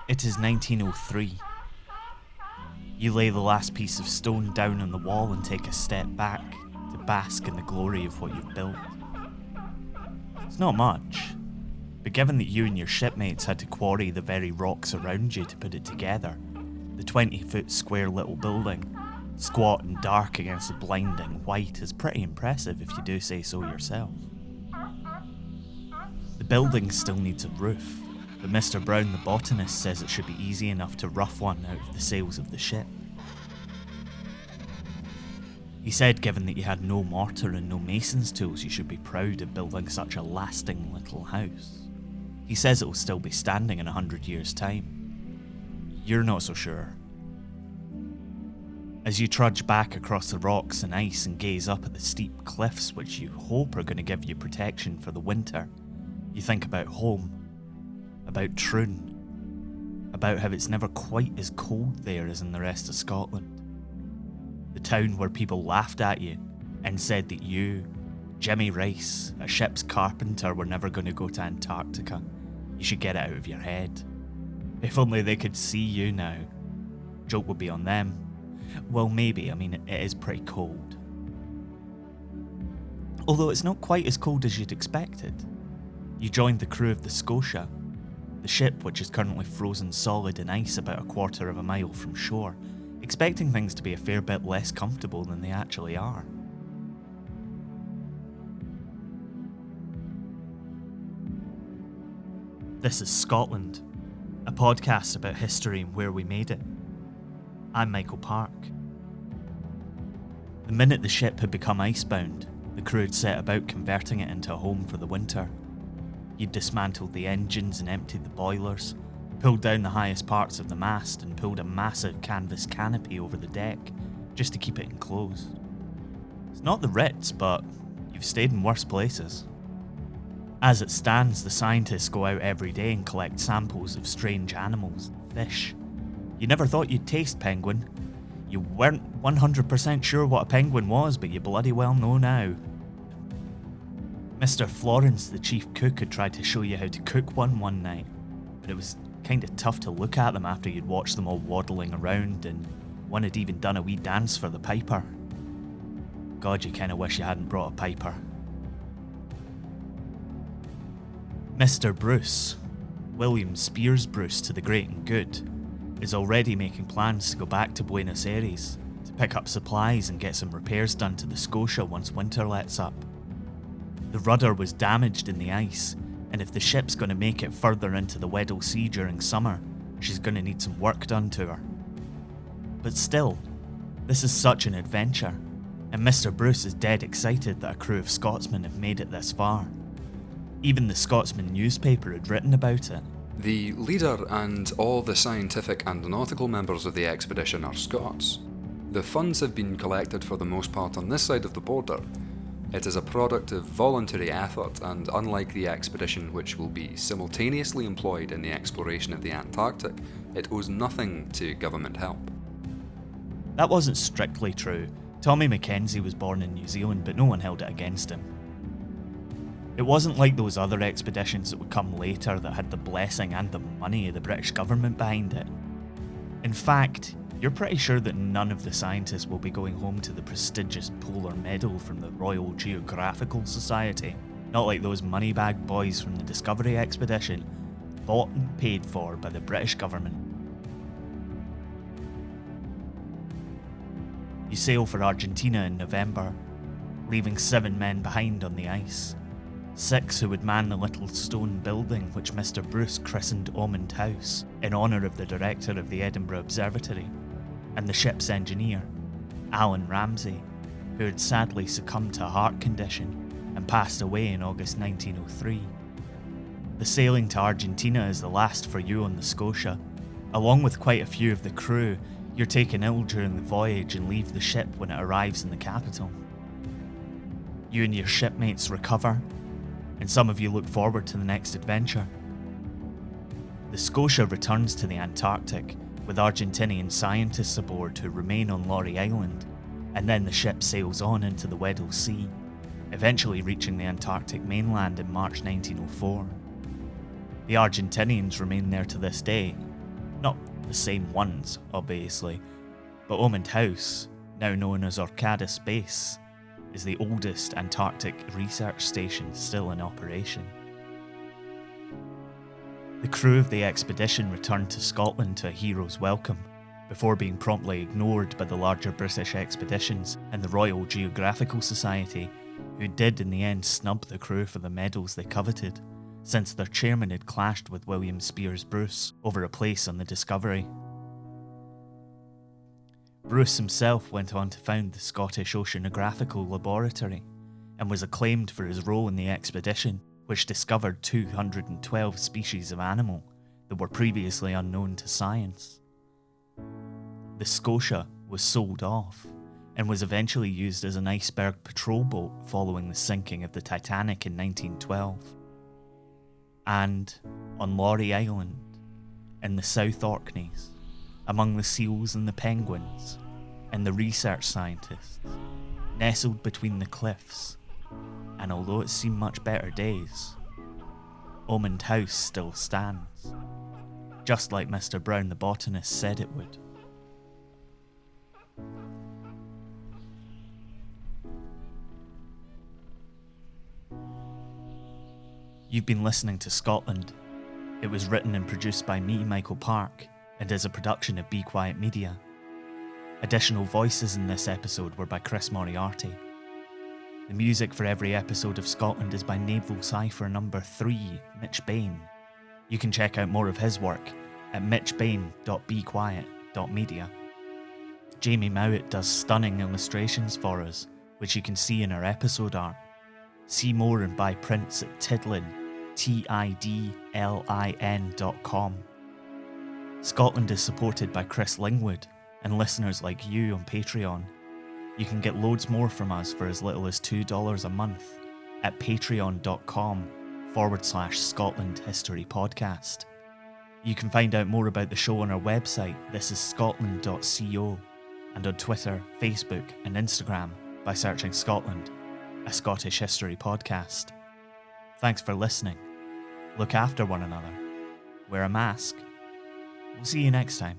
It is 1903. You lay the last piece of stone down on the wall and take a step back to bask in the glory of what you've built. It's not much, but given that you and your shipmates had to quarry the very rocks around you to put it together, the 20-foot square little building, squat and dark against the blinding white, is pretty impressive if you do say so yourself. The building still needs a roof, but Mr. Brown the botanist says it should be easy enough to rough one out of the sails of the ship. He said given that you had no mortar and no mason's tools, you should be proud of building such a lasting little house. He says it will still be standing in 100 years' time. You're not so sure. As you trudge back across the rocks and ice and gaze up at the steep cliffs which you hope are going to give you protection for the winter, you think about home, about Troon, about how it's never quite as cold there as in the rest of Scotland. The town where people laughed at you and said that you, Jimmy Rice, a ship's carpenter, were never going to go to Antarctica. You should get it out of your head. If only they could see you now. Joke would be on them. Well, maybe. I mean, it is pretty cold. Although it's not quite as cold as you'd expected. You joined the crew of the Scotia, the ship which is currently frozen solid in ice about a quarter of a mile from shore, expecting things to be a fair bit less comfortable than they actually are. This is Scotland, a podcast about history and where we made it. I'm Michael Park. The minute the ship had become icebound, the crew had set about converting it into a home for the winter. You'd dismantled the engines and emptied the boilers, pulled down the highest parts of the mast and pulled a massive canvas canopy over the deck just to keep it enclosed. It's not the Ritz, but you've stayed in worse places. As it stands, the scientists go out every day and collect samples of strange animals and fish. You never thought you'd taste penguin. You weren't 100% sure what a penguin was, but you bloody well know now. Mr. Florence, the chief cook, had tried to show you how to cook one night, but it was kind of tough to look at them after you'd watched them all waddling around, and one had even done a wee dance for the piper. God, you kind of wish you hadn't brought a piper. Mr. Bruce, William Spears Bruce to the great and good, is already making plans to go back to Buenos Aires to pick up supplies and get some repairs done to the Scotia once winter lets up. The rudder was damaged in the ice, and if the ship's going to make it further into the Weddell Sea during summer, she's going to need some work done to her. But still, this is such an adventure, and Mr. Bruce is dead excited that a crew of Scotsmen have made it this far. Even the Scotsman newspaper had written about it. The leader and all the scientific and nautical members of the expedition are Scots. The funds have been collected for the most part on this side of the border. It is a product of voluntary effort, and unlike the expedition which will be simultaneously employed in the exploration of the Antarctic, it owes nothing to government help. That wasn't strictly true. Tommy Mackenzie was born in New Zealand, but no one held it against him. It wasn't like those other expeditions that would come later that had the blessing and the money of the British government behind it. In fact, you're pretty sure that none of the scientists will be going home to the prestigious Polar Medal from the Royal Geographical Society, not like those moneybag boys from the Discovery Expedition, bought and paid for by the British government. You sail for Argentina in November, leaving 7 men behind on the ice. 6 who would man the little stone building which Mr. Bruce christened Ormond House in honour of the director of the Edinburgh Observatory, and the ship's engineer, Alan Ramsay, who had sadly succumbed to a heart condition and passed away in August 1903. The sailing to Argentina is the last for you on the Scotia. Along with quite a few of the crew, you're taken ill during the voyage and leave the ship when it arrives in the capital. You and your shipmates recover, and some of you look forward to the next adventure. The Scotia returns to the Antarctic with Argentinian scientists aboard who remain on Laurie Island, and then the ship sails on into the Weddell Sea, eventually reaching the Antarctic mainland in March 1904. The Argentinians remain there to this day, Not the same ones, obviously, but Ormond House, now known as Orcadis Base, is the oldest Antarctic research station still in operation. The crew of the expedition returned to Scotland to a hero's welcome, before being promptly ignored by the larger British expeditions and the Royal Geographical Society, who did in the end snub the crew for the medals they coveted, since their chairman had clashed with William Spears Bruce over a place on the Discovery. Bruce himself went on to found the Scottish Oceanographical Laboratory, and was acclaimed for his role in the expedition, which discovered 212 species of animal that were previously unknown to science. The Scotia was sold off, and was eventually used as an iceberg patrol boat following the sinking of the Titanic in 1912. And on Laurie Island, in the South Orkneys, among the seals and the penguins, and the research scientists, nestled between the cliffs, and although it's seen much better days, Ormond House still stands, just like Mr. Brown the botanist said it would. You've been listening to Scotland. It was written and produced by me, Michael Park, and is a production of Be Quiet Media. Additional voices in this episode were by Chris Moriarty. The music for every episode of Scotland is by Naval Cipher number 3, Mitch Bain. You can check out more of his work at mitchbain.bequiet.media. Jamie Mowat does stunning illustrations for us, which you can see in our episode art. See more and buy prints at Tidlin, tidlin.com. Scotland is supported by Chris Lingwood and listeners like you on Patreon. You can get loads more from us for as little as $2 a month at patreon.com/Scotland History Podcast. You can find out more about the show on our website, thisisscotland.co, and on Twitter, Facebook, and Instagram by searching Scotland, a Scottish History Podcast. Thanks for listening. Look after one another. Wear a mask. We'll see you next time.